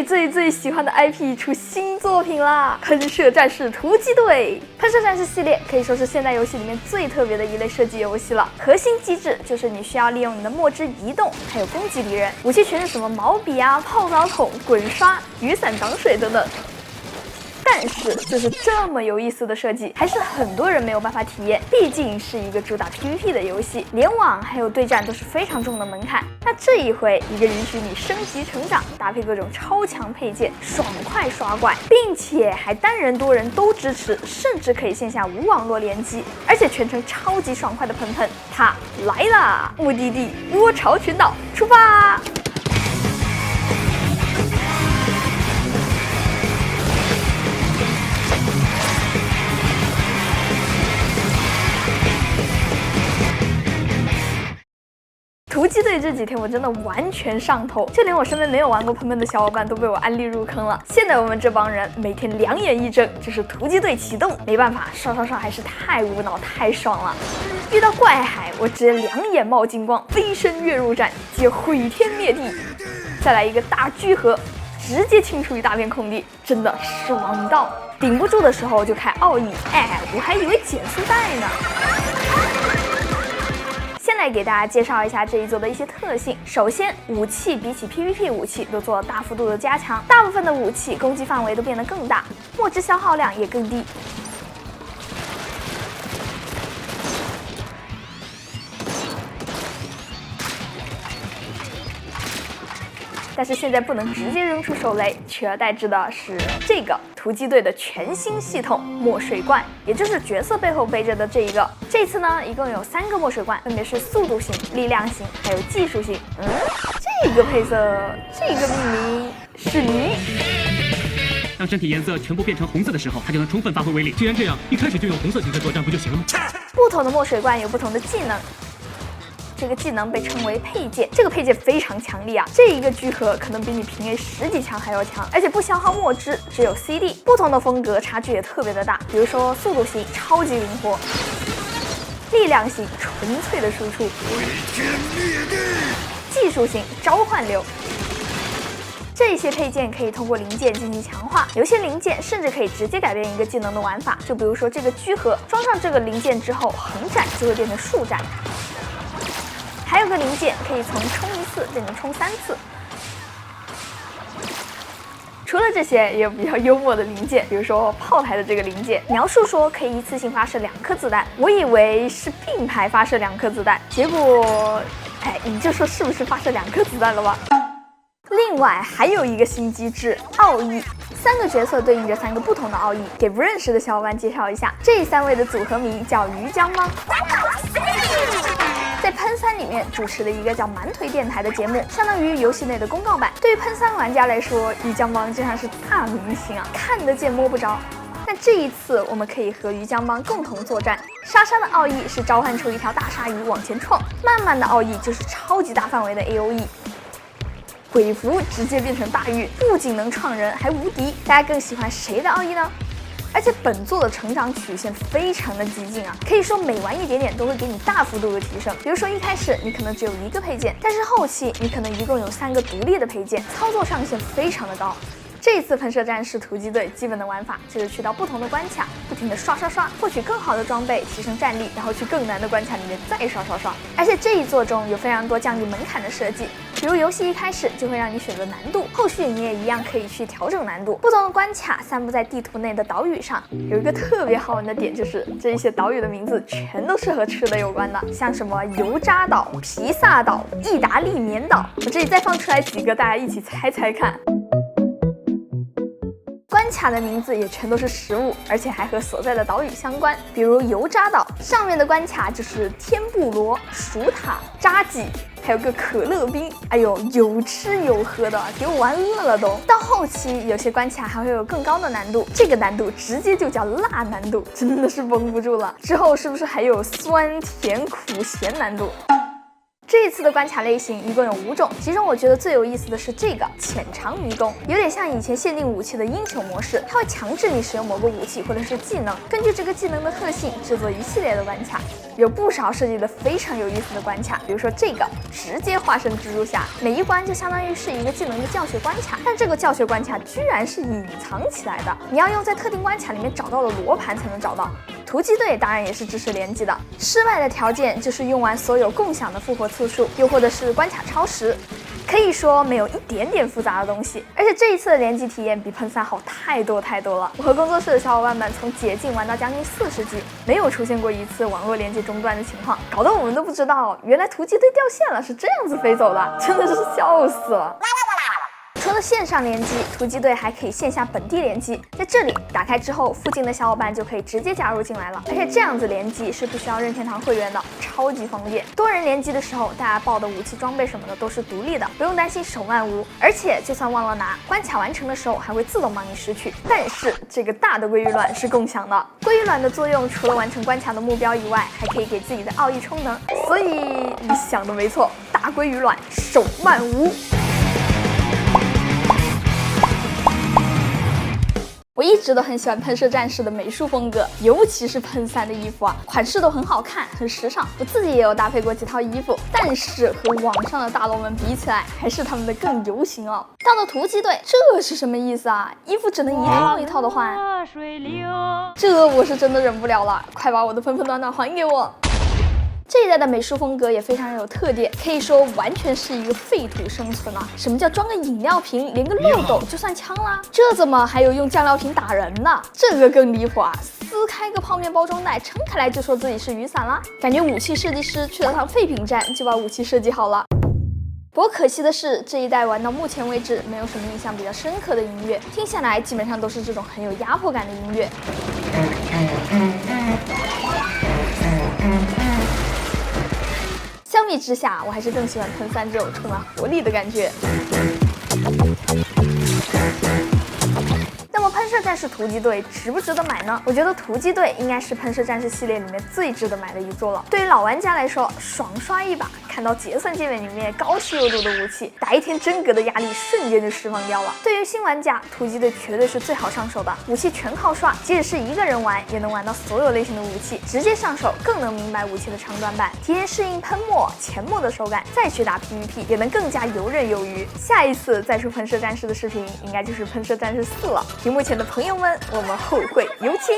最喜歡的 IP 出新作品啦！噴射戰士突擊隊。噴射戰士系列可以說是現代遊戲裡面最特別的一類射擊遊戲了。核心機制就是你需要利用你的墨汁移動，還有攻擊敵人。武器全是什麼毛笔啊、泡澡桶、滾刷、雨傘擋水等等。但是，就是這麼有意思的設計，還是很多人沒有辦法體驗。畢竟是一個主打 PVP 的遊戲，聯網還有對戰都是非常重的門檻。那這一回，一個允許你升級成長，搭配各種超強配件，爽快刷怪，並且還單人多人都支持，甚至可以線下無網絡聯機，而且全程超級爽快的喷喷，它來啦！目的地窩巢群島，出發！突擊隊這幾天我真的完全上頭，就連我身邊沒有玩過喷喷的小伙伴都被我安利入坑了。現在我們這幫人每天2眼一睜，就是突擊隊啟動，沒辦法，刷還是太無腦太爽了。遇到怪海，我直接2眼冒金光，飛身躍入戰，接毀天滅地，再來一個大聚合，直接清出一大片空地，真的爽到！頂不住的時候就開奧義，我還以為減速帶呢。先來給大家介紹一下這一作的一些特性。首先，武器比起 PVP 武器都做了大幅度的加強，大部分的武器攻击範圍都變得更大，墨汁消耗量也更低。但是现在不能直接扔出手雷，取而代之的是这个突擊隊的全新系統墨水罐，也就是角色背後背着的這一個。這次呢，一共有3個墨水罐，分別是速度型、力量型，還有技術型。這個配色，這個命名是你。當身體顏色全部變成紅色的時候，它就能充分發揮威力。既然這樣，一開始就用紅色型的作戰不就行了嗎？不同的墨水罐有不同的技能。這個技能被稱為配件，這個配件非常強力啊！這一個聚合可能比你平 A 10幾強還要強，而且不消耗墨汁，只有 CD。不同的風格差距也特別的大，比如說速度型超級靈活，力量型純粹的輸出，毀天滅地，技術型召喚流。這些配件可以通過零件進行強化，有些零件甚至可以直接改變一個技能的玩法。就比如說這個聚合，裝上這個零件之後，橫斬就會變成豎斬。還有個零件可以從衝1次變成衝3次。除了這些，也有比較幽默的零件，比如說炮台的這個零件，描述說可以一次性發射2顆子彈，我以為是並排發射2顆子彈，結果，你就說是不是發射2顆子彈了吧？另外還有一個新機制奧義，3個角色對應着3個不同的奧義，給不認識的小伙伴介紹一下，這3位的組合名叫魚漿幫。在噴3裡面主持了一個叫滿腿電台的節目，相當於遊戲內的公告版。對於噴3玩家來說，魚漿幫就像是大明星啊，看得見摸不着。但這一次我們可以和魚漿幫共同作戰。莎莎的奧義是召喚出一條大鯊魚往前衝，慢慢的奧義就是超級大範圍的 AOE。鬼蝠直接變成大魚，不僅能創人，還無敵。大家更喜歡誰的奧義呢？而且本作的成長曲線非常的激進啊，可以說每玩一點點都會給你大幅度的提升。比如說一開始你可能只有1個配件，但是後期你可能一共有3個獨立的配件，操作上限非常的高。這一次噴射戰士突擊隊基本的玩法就是去到不同的關卡，不停的刷，獲取更好的裝備，提升戰力，然後去更難的關卡裡面再刷。而且這一作中有非常多降低門檻的設計，比如遊戲一開始就會讓你選擇難度，後續你也一樣可以去調整難度。不同的關卡散布在地圖內的島嶼上，有一個特別好玩的點就是這些島嶼的名字全都是和吃的有關的，像什麼油渣島、披薩島、意大利麵島。我這裡再放出來幾個，大家一起猜猜看。關卡的名字也全都是食物，而且還和所在的島嶼相關。比如油渣島上面的關卡就是天婦羅、薯塔、炸雞，還有個可樂冰。哎呦，有吃有喝的，給我玩餓了都。到後期有些關卡還會有更高的難度，這個難度直接就叫辣難度，真的是繃不住了。之後是不是還有酸、甜、苦、鹹難度？這一次的關卡類型一共有5種，其中我覺得最有意思的是這個淺長迷宮，有點像以前限定武器的英雄模式，它會強制你使用某個武器或者是技能，根據這個技能的特性制作一系列的關卡。有不少設計的非常有意思的關卡，比如說這個直接化身蜘蛛俠，每一關就相當於是一個技能的教學關卡，但這個教學關卡居然是隱藏起來的，你要用在特定關卡裡面找到的羅盘才能找到。突擊隊当然也是支持联机的，失敗的条件就是用完所有共享的复活次数，又或者是關卡超时。可以说没有一点点复杂的东西，而且这一次的联机体验比喷3好太多了。我和工作室的小伙伴们从解禁玩到将近40级，没有出现过一次网络连接中断的情况，搞得我们都不知道原来突击队掉线了是这样子飞走的，真的是笑死了。除了线上联机，突击队还可以线下本地联机。在这里打开之后，附近的小伙伴就可以直接加入进来了。而且这样子联机是不需要任天堂会员的，超级方便。多人联机的时候，大家抱的武器装备什么的都是独立的，不用担心手慢无。而且就算忘了拿，关卡完成的时候还会自动帮你拾取。但是这个大的鲑鱼卵是共享的，鲑鱼卵的作用除了完成关卡的目標以外，還可以給自己的奧義充能。所以你想的沒錯，大鮭魚卵手慢無。我一直都很喜歡噴射戰士的美術風格，尤其是噴3的衣服啊，款式都很好看，很時尚。我自己也有搭配過幾套衣服，但是和網上的大佬們比起來，還是他們的更流行哦。到了突擊隊，這是什麼意思啊？衣服只能一套一套的換，這我是真的忍不了了，快把我的噴噴暖暖還給我。這一代的美術風格也非常有特點，可以說完全是一個廢土生存啊！什麼叫裝個飲料瓶，連個漏斗就算槍啦？這怎麼還有用醬料瓶打人的？這個更離譜啊！撕開個泡麵包裝袋，撐開來就說自己是雨傘啦？感覺武器設計師去了趟廢品站就把武器設計好了。不過可惜的是，這一代玩到目前為止，沒有什麼印象比較深刻的音樂，聽下來基本上都是這種很有壓迫感的音樂。相比之下，我還是更喜歡噴3這種充滿活力的感覺。那麼噴射戰士突擊隊值不值得買呢？我覺得突擊隊應該是噴射戰士系列裡面最值得買的一座了。對於老玩家來說，爽刷一把，看到結算界面裡面高稀有度的武器，打一天真格的壓力瞬間就釋放掉了。對於新玩家，突擊隊絕對是最好上手的，武器全靠刷，即使是一個人玩，也能玩到所有類型的武器，直接上手更能明白武器的長短板，提前適應噴墨、潛墨的手感，再去打 PVP 也能更加游刃有餘。下一次再出噴射戰士的視頻，應該就是噴射戰士4了。屏幕前的朋友們，我們後會有期。